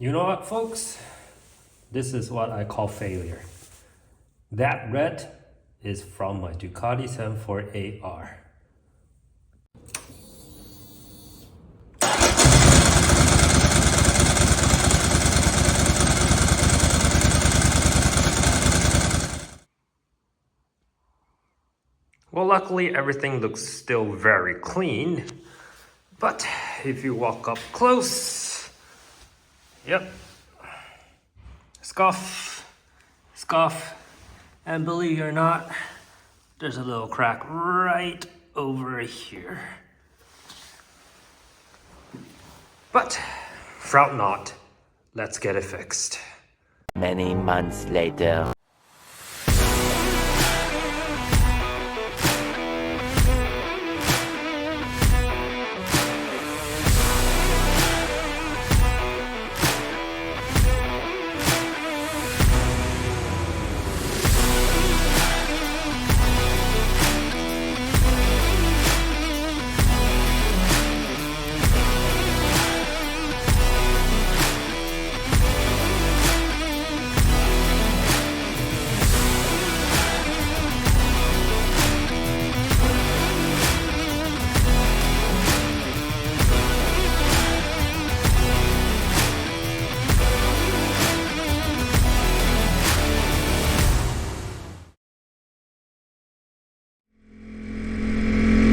You know what, folks? This is what I call failure. That red is from my Ducati 748R. Well, luckily everything looks still very clean, but if you walk up close, yep, scuff, and believe it or not, there's a little crack right over here. But frown not, let's get it fixed. Many months later.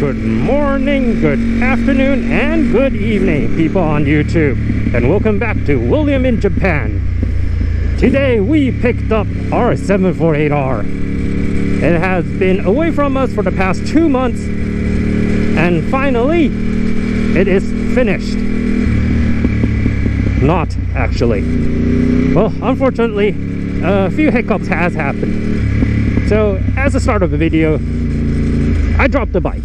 Good morning, good afternoon, and good evening, people on YouTube. And welcome back to William in Japan. Today we picked up our 748R. It has been away from us for the past 2 months, and finally, it is finished. Not actually. Well, unfortunately, a few hiccups has happened. So, as the start of the video, I dropped the bike.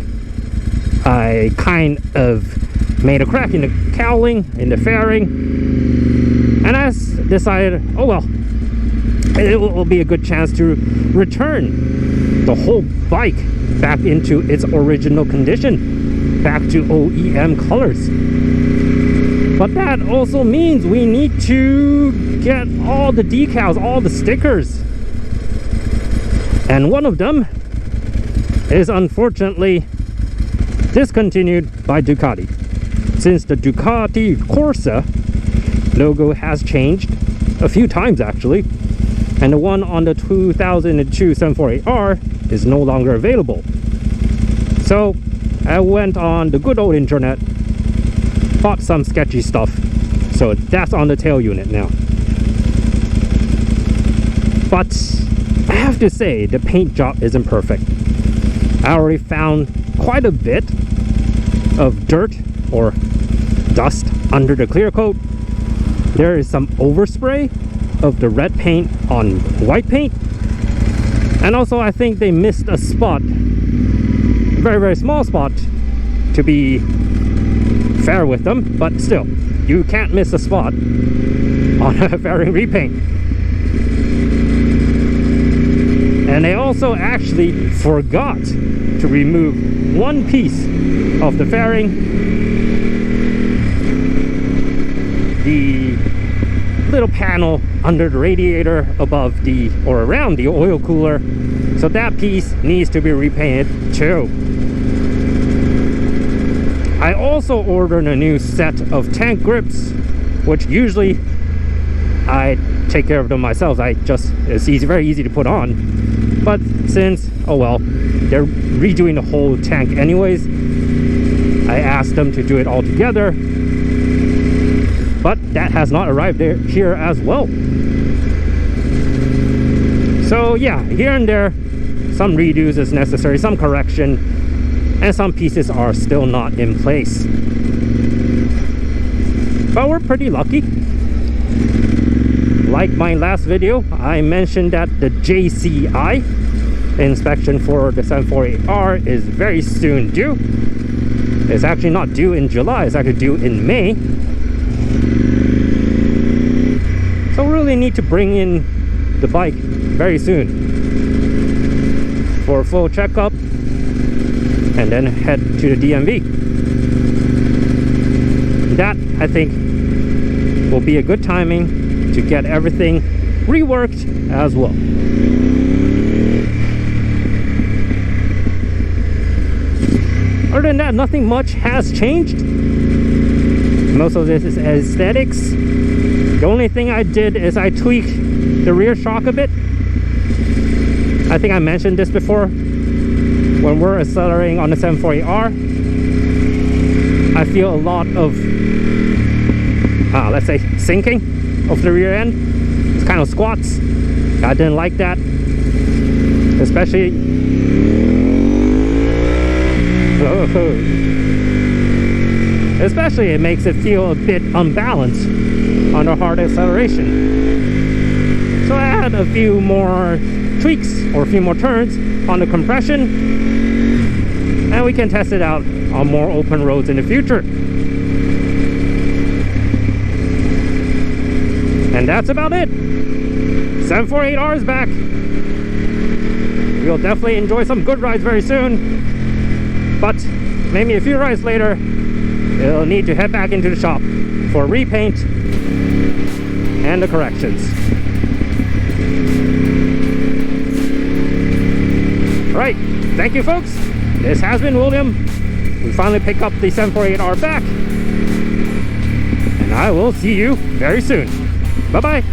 I kind of made a crack in the cowling, in the fairing, and I decided, oh well, it will be a good chance to return the whole bike back into its original condition, back to OEM colors. But that also means we need to get all the decals, all the stickers. And one of them is unfortunately discontinued by Ducati, since the Ducati Corsa logo has changed a few times actually, and the one on the 2002 748R is no longer available. So I went on the good old internet, bought some sketchy stuff, so that's on the tail unit now. But I have to say, the paint job isn't perfect. I already found quite a bit of dirt or dust under the clear coat. There is some overspray of the red paint on white paint, and also I think they missed a spot, a very small spot, to be fair with them, but still, you can't miss a spot on a fairing repaint. And they also actually forgot to remove one piece of the fairing, the little panel under the radiator above the, or around the oil cooler. So that piece needs to be repainted too. I also ordered a new set of tank grips, which usually I take care of them myself. It's very easy to put on. But since, oh well, they're redoing the whole tank anyways, I asked them to do it all together. But that has not arrived here as well. So yeah, here and there, some redos is necessary, some correction, and some pieces are still not in place. But we're pretty lucky. Like my last video, I mentioned that the JCI inspection for the 748R is very soon due. It's actually not due in July, it's actually due in May. So we really need to bring in the bike very soon for a full checkup and then head to the DMV. That, I think, will be a good timing to get everything reworked as well. Other than that, nothing much has changed. Most of this is aesthetics. The only thing I did is I tweaked the rear shock a bit. I think I mentioned this before. When we're accelerating on the 748R, I feel a lot of, let's say, sinking of the rear end. It's kind of squats. I didn't like that. Especially it makes it feel a bit unbalanced on a hard acceleration. So I had a few more tweaks or a few more turns on the compression, and we can test it out on more open roads in the future. And that's about it. 748R is back. We'll definitely enjoy some good rides very soon, but maybe a few rides later it'll need to head back into the shop for repaint and the corrections. Right, thank you folks. This has been William. We finally pick up the 748R back, and I will see you very soon. Bye bye.